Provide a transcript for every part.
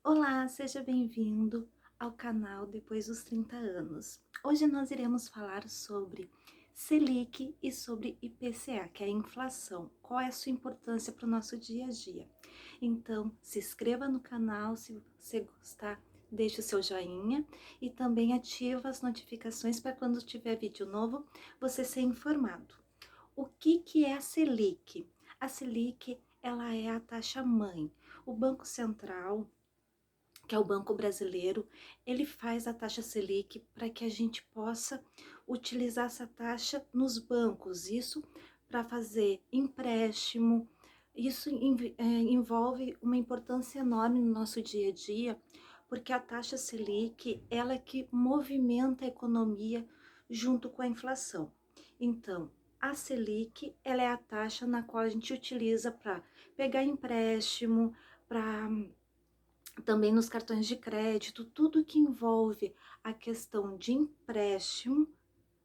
Olá, seja bem-vindo ao canal Depois dos 30 anos. Hoje nós iremos falar sobre Selic e sobre IPCA, que é a inflação. Qual é a sua importância para o nosso dia a dia? Então, se inscreva no canal se você gostar, deixe o seu joinha e também ativa as notificações para quando tiver vídeo novo você ser informado. O que é a Selic? A Selic, ela é a taxa mãe. O Banco Central, que é o Banco Brasileiro, ele faz a taxa Selic para que a gente possa utilizar essa taxa nos bancos, isso para fazer empréstimo. Isso envolve uma importância enorme no nosso dia a dia, porque a taxa Selic, ela é que movimenta a economia junto com a inflação. Então, a Selic, ela é a taxa na qual a gente utiliza para pegar empréstimo, para também nos cartões de crédito, tudo que envolve a questão de empréstimo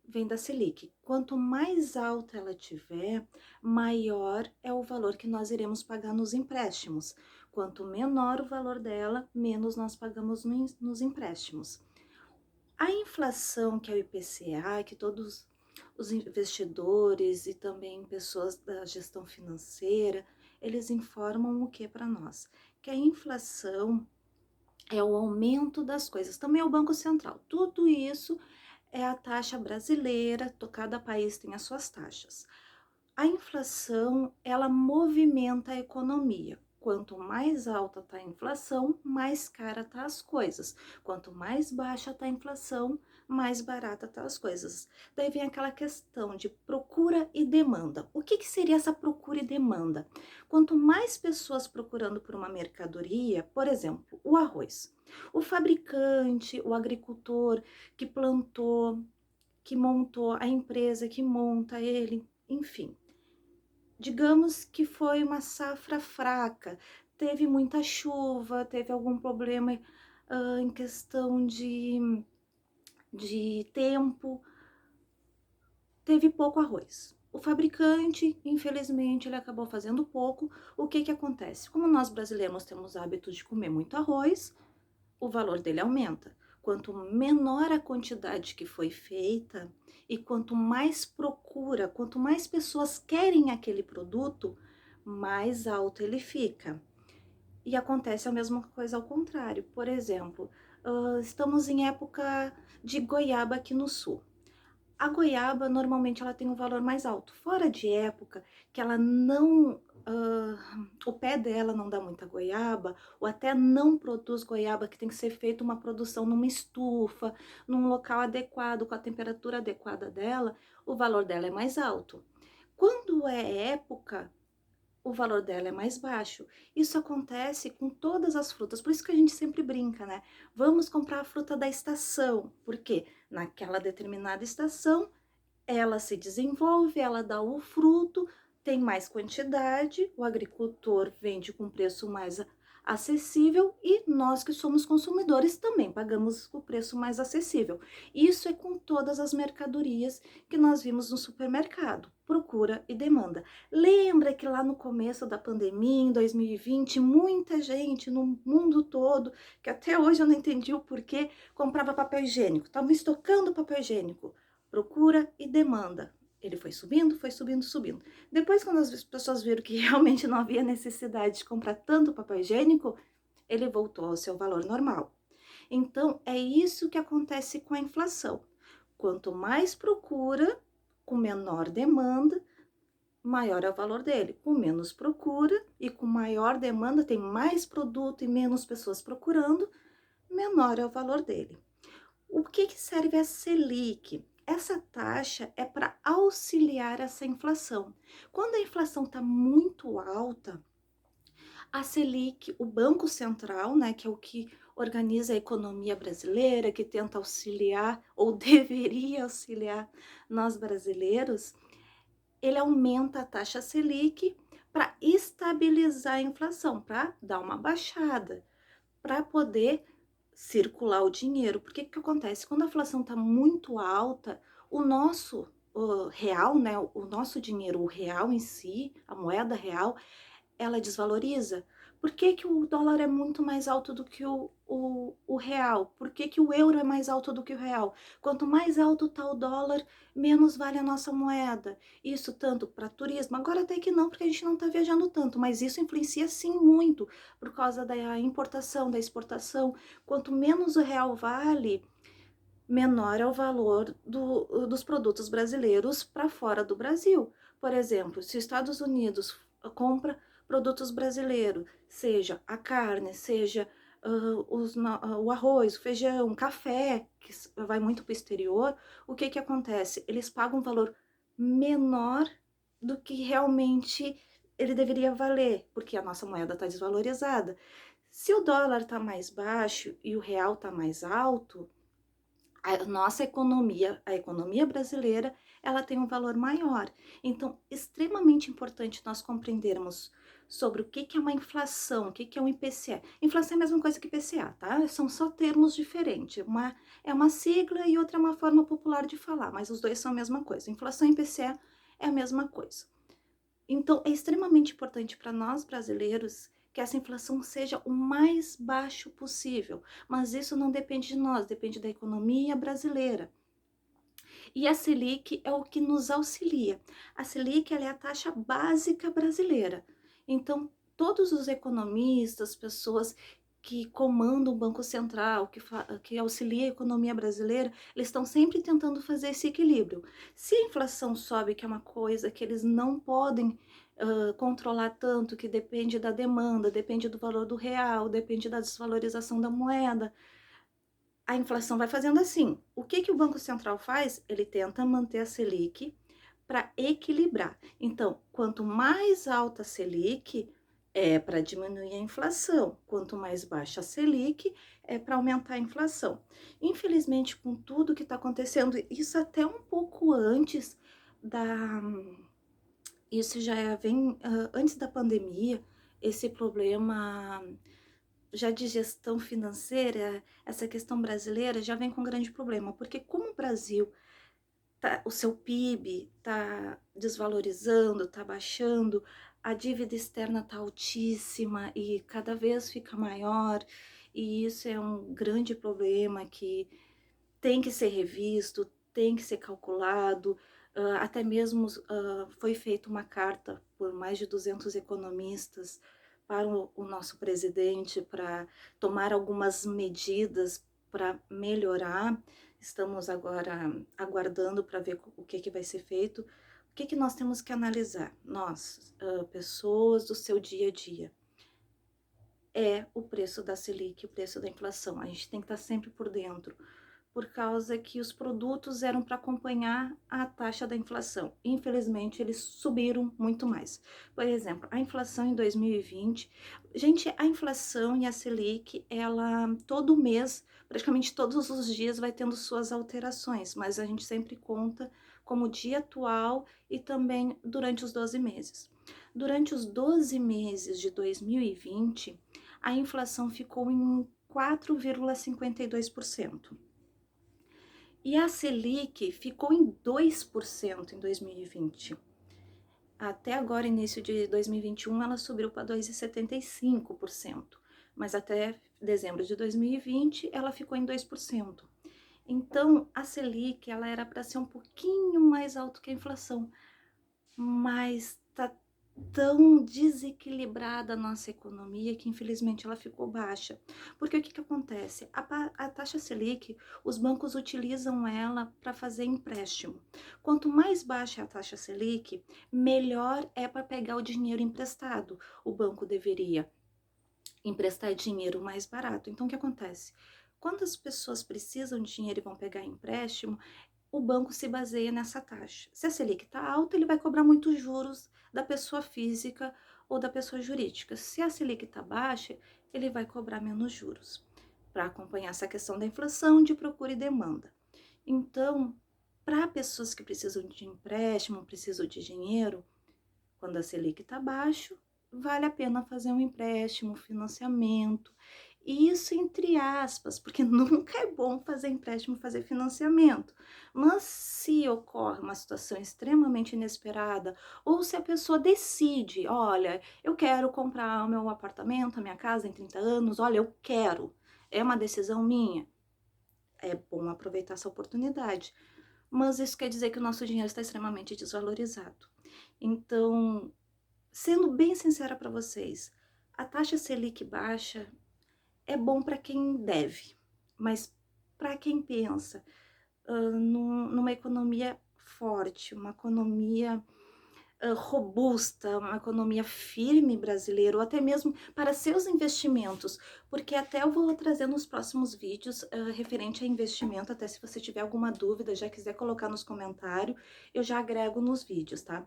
vem da Selic. Quanto mais alta ela tiver, maior é o valor que nós iremos pagar nos empréstimos. Quanto menor o valor dela, menos nós pagamos nos empréstimos. A inflação, que é o IPCA, que todos os investidores e também pessoas da gestão financeira, eles informam o que para nós? Que a inflação é o aumento das coisas. Também é o Banco Central. Tudo isso é a taxa brasileira, cada país tem as suas taxas. A inflação, ela movimenta a economia. Quanto mais alta está a inflação, mais cara tá as coisas. Quanto mais baixa está a inflação, mais barata tá as coisas. Daí vem aquela questão de procura e demanda. O que seria essa procura e demanda? Quanto mais pessoas procurando por uma mercadoria, por exemplo, o arroz. O fabricante, o agricultor que plantou, que montou, a empresa que monta ele, enfim. Digamos que foi uma safra fraca, teve muita chuva, teve algum problema em questão de tempo, teve pouco arroz. O fabricante, infelizmente, ele acabou fazendo pouco. O que que acontece? Como nós brasileiros temos hábito de comer muito arroz, o valor dele aumenta. Quanto menor a quantidade que foi feita e quanto mais procura, quanto mais pessoas querem aquele produto, mais alto ele fica. E acontece a mesma coisa ao contrário. Por exemplo, estamos em época de goiaba aqui no sul. A goiaba, normalmente, ela tem um valor mais alto. Fora de época, que ela não... o pé dela não dá muita goiaba, ou até não produz goiaba, que tem que ser feita uma produção numa estufa, num local adequado, com a temperatura adequada dela, o valor dela é mais alto. Quando é época, o valor dela é mais baixo. Isso acontece com todas as frutas, por isso que a gente sempre brinca, né? Vamos comprar a fruta da estação, porque naquela determinada estação ela se desenvolve, ela dá o fruto, tem mais quantidade, o agricultor vende com preço mais acessível e nós que somos consumidores também pagamos o preço mais acessível. Isso é com todas as mercadorias que nós vimos no supermercado, procura e demanda. Lembra que lá no começo da pandemia, em 2020, muita gente no mundo todo, que até hoje eu não entendi o porquê, comprava papel higiênico, estavam estocando papel higiênico. Procura e demanda. Ele foi subindo, foi subindo, subindo. Depois, quando as pessoas viram que realmente não havia necessidade de comprar tanto papel higiênico, ele voltou ao seu valor normal. Então, é isso que acontece com a inflação. Quanto mais procura, com menor demanda, maior é o valor dele. Com menos procura e com maior demanda, tem mais produto e menos pessoas procurando, menor é o valor dele. O que serve a Selic? Essa taxa é para auxiliar essa inflação. Quando a inflação está muito alta, a Selic, o Banco Central, né, que é o que organiza a economia brasileira, que tenta auxiliar ou deveria auxiliar nós brasileiros, ele aumenta a taxa Selic para estabilizar a inflação, para dar uma baixada, para poder circular o dinheiro. Porque que acontece? Quando a inflação está muito alta, o nosso real, né, o nosso dinheiro, o real em si, a moeda real, ela desvaloriza, Por que que o dólar é muito mais alto do que o real? Por que que o euro é mais alto do que o real? Quanto mais alto está o dólar, menos vale a nossa moeda. Isso tanto para turismo, agora até que não, porque a gente não está viajando tanto, mas isso influencia sim muito, por causa da importação, da exportação. Quanto menos o real vale, menor é o valor dos produtos brasileiros para fora do Brasil. Por exemplo, se os Estados Unidos compra produtos brasileiros, seja a carne, seja o arroz, o feijão, café, que vai muito para o exterior, o que que acontece? Eles pagam um valor menor do que realmente ele deveria valer, porque a nossa moeda está desvalorizada. Se o dólar está mais baixo e o real está mais alto, a nossa economia, a economia brasileira, ela tem um valor maior. Então, extremamente importante nós compreendermos sobre o que é uma inflação, o que é um IPCA. Inflação é a mesma coisa que IPCA, tá? São só termos diferentes. Uma é uma sigla e outra é uma forma popular de falar, mas os dois são a mesma coisa. Inflação e IPCA é a mesma coisa. Então, é extremamente importante para nós brasileiros que essa inflação seja o mais baixo possível, mas isso não depende de nós, depende da economia brasileira. E a Selic é o que nos auxilia. A Selic ela é a taxa básica brasileira. Então, todos os economistas, pessoas que comandam o Banco Central, que auxilia a economia brasileira, eles estão sempre tentando fazer esse equilíbrio. Se a inflação sobe, que é uma coisa que eles não podem controlar tanto, que depende da demanda, depende do valor do real, depende da desvalorização da moeda, a inflação vai fazendo assim. O que que o Banco Central faz? Ele tenta manter a Selic para equilibrar. Então, quanto mais alta a Selic, é para diminuir a inflação. Quanto mais baixa a Selic, é para aumentar a inflação. Infelizmente, com tudo que está acontecendo, isso até um pouco antes da. Isso vem antes da pandemia, esse problema já de gestão financeira, essa questão brasileira já vem com um grande problema, porque como o Brasil, o seu PIB está desvalorizando, está baixando, a dívida externa está altíssima e cada vez fica maior, e isso é um grande problema que tem que ser revisto, tem que ser calculado, até mesmo foi feita uma carta por mais de 200 economistas para o nosso presidente para tomar algumas medidas para melhorar. Estamos agora aguardando para ver o que vai ser feito. O que nós temos que analisar? Nós, pessoas do seu dia a dia, é o preço da Selic, o preço da inflação. A gente tem que estar sempre por dentro, por causa que os produtos eram para acompanhar a taxa da inflação. Infelizmente, eles subiram muito mais. Por exemplo, a inflação em 2020, gente, a inflação e a Selic, ela todo mês, praticamente todos os dias vai tendo suas alterações, mas a gente sempre conta como o dia atual e também durante os 12 meses. Durante os 12 meses de 2020, a inflação ficou em 4,52%. E a Selic ficou em 2% em 2020. Até agora, início de 2021, ela subiu para 2,75%. Mas até dezembro de 2020, ela ficou em 2%. Então, a Selic ela era para ser um pouquinho mais alto que a inflação, mas está tão desequilibrada a nossa economia que infelizmente ela ficou baixa. Porque o que que acontece? A taxa Selic, os bancos utilizam ela para fazer empréstimo. Quanto mais baixa a taxa Selic, melhor é para pegar o dinheiro emprestado. O banco deveria emprestar dinheiro mais barato. Então o que acontece? Quando as pessoas precisam de dinheiro e vão pegar empréstimo, o banco se baseia nessa taxa. Se a Selic está alta, ele vai cobrar muitos juros da pessoa física ou da pessoa jurídica. Se a Selic está baixa, ele vai cobrar menos juros, para acompanhar essa questão da inflação, de procura e demanda. Então, para pessoas que precisam de empréstimo, precisam de dinheiro, quando a Selic está baixo, vale a pena fazer um empréstimo, um financiamento, Isso entre aspas, porque nunca é bom fazer empréstimo, fazer financiamento. Mas se ocorre uma situação extremamente inesperada, ou se a pessoa decide, olha, eu quero comprar o meu apartamento, a minha casa em 30 anos, olha, eu quero, é uma decisão minha, é bom aproveitar essa oportunidade. Mas isso quer dizer que o nosso dinheiro está extremamente desvalorizado. Então, sendo bem sincera para vocês, a taxa Selic baixa é bom para quem deve, mas para quem pensa numa economia forte, uma economia robusta, uma economia firme brasileira, ou até mesmo para seus investimentos, porque até eu vou trazer nos próximos vídeos referente a investimento, até se você tiver alguma dúvida, já quiser colocar nos comentários, eu já agrego nos vídeos, tá?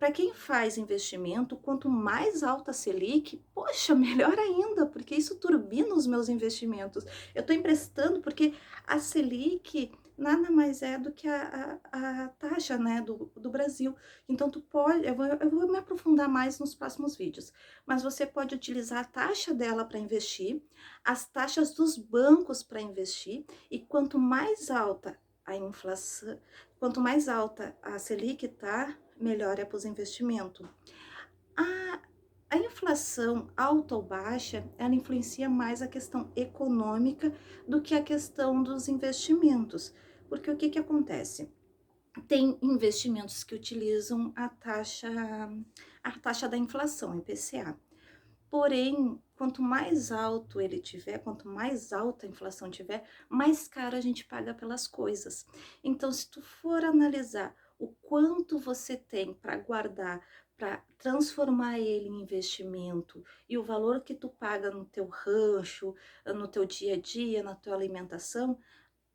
Para quem faz investimento, quanto mais alta a Selic, poxa, melhor ainda, porque isso turbina os meus investimentos. Eu estou emprestando porque a Selic nada mais é do que a taxa, né, do Brasil. Então, tu pode, eu vou me aprofundar mais nos próximos vídeos, mas você pode utilizar a taxa dela para investir, as taxas dos bancos para investir, e quanto mais alta a inflação, quanto mais alta a Selic tá, melhor é para os investimentos. A, a inflação alta ou baixa, ela influencia mais a questão econômica do que a questão dos investimentos, porque o que que acontece? Tem investimentos que utilizam a taxa da inflação, IPCA. Porém, quanto mais alto ele tiver, quanto mais alta a inflação tiver, mais caro a gente paga pelas coisas. Então, se tu for analisar o quanto você tem para guardar, para transformar ele em investimento e o valor que tu paga no teu rancho, no teu dia a dia, na tua alimentação,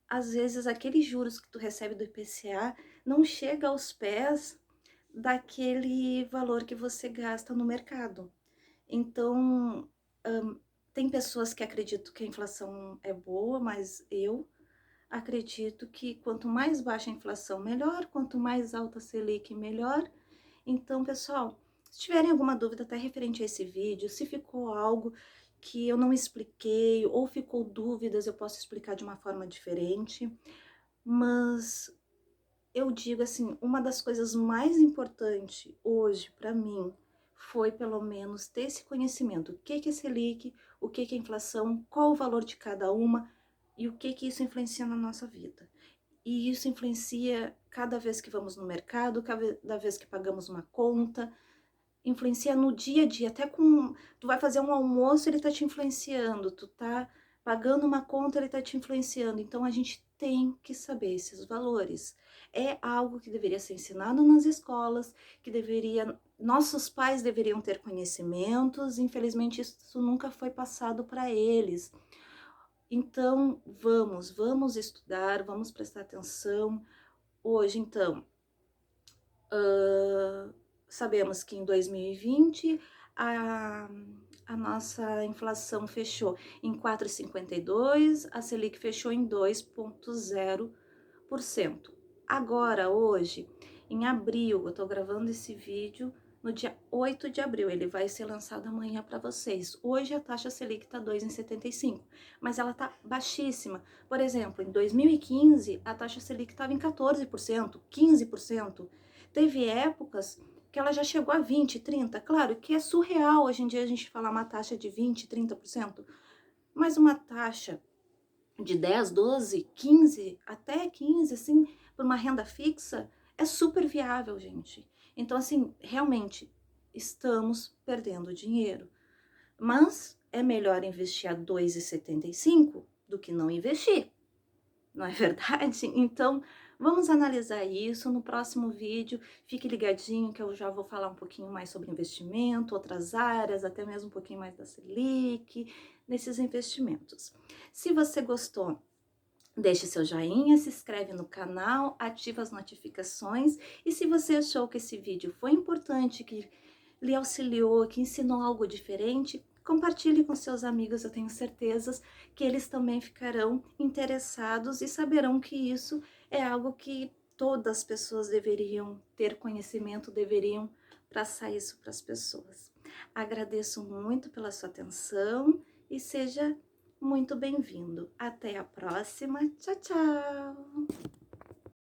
às vezes aqueles juros que tu recebe do IPCA não chega aos pés daquele valor que você gasta no mercado. Então, tem pessoas que acreditam que a inflação é boa, mas eu acredito que quanto mais baixa a inflação, melhor, quanto mais alta a Selic, melhor. Então, pessoal, se tiverem alguma dúvida até referente a esse vídeo, se ficou algo que eu não expliquei ou ficou dúvidas, eu posso explicar de uma forma diferente. Mas eu digo assim, uma das coisas mais importantes hoje para mim foi pelo menos ter esse conhecimento. O que que é Selic, o que que é inflação, qual o valor de cada uma e o que que isso influencia na nossa vida. E isso influencia cada vez que vamos no mercado, cada vez que pagamos uma conta, influencia no dia a dia, até com tu vai fazer um almoço, ele tá te influenciando, tu tá pagando uma conta, ele tá te influenciando. Então a gente tem que saber esses valores. É algo que deveria ser ensinado nas escolas, que deveria nossos pais deveriam ter conhecimentos, infelizmente isso nunca foi passado para eles. Então, vamos estudar, vamos prestar atenção. Hoje, então, sabemos que em 2020 a, a nossa inflação fechou em 4,52, a Selic fechou em 2,0%. Agora, hoje, em abril, eu estou gravando esse vídeo no dia 8 de abril, ele vai ser lançado amanhã para vocês. Hoje a taxa Selic está 2,75, mas ela está baixíssima. Por exemplo, em 2015, a taxa Selic estava em 14%, 15%. Teve épocas que ela já chegou a 20, 30, claro que é surreal hoje em dia a gente falar uma taxa de 20, 30%, mas uma taxa de 10, 12, 15, até 15, assim, por uma renda fixa, é super viável, gente. Então, assim, realmente, estamos perdendo dinheiro. Mas é melhor investir a 2,75 do que não investir, não é verdade? Então, vamos analisar isso no próximo vídeo. Fique ligadinho que eu já vou falar um pouquinho mais sobre investimento, outras áreas, até mesmo um pouquinho mais da Selic, nesses investimentos. Se você gostou, deixe seu joinha, se inscreve no canal, ativa as notificações e se você achou que esse vídeo foi importante, que lhe auxiliou, que ensinou algo diferente, compartilhe com seus amigos, eu tenho certeza que eles também ficarão interessados e saberão que isso é algo que todas as pessoas deveriam ter conhecimento, deveriam passar isso para as pessoas. Agradeço muito pela sua atenção e seja muito bem-vindo. Até a próxima. Tchau, tchau.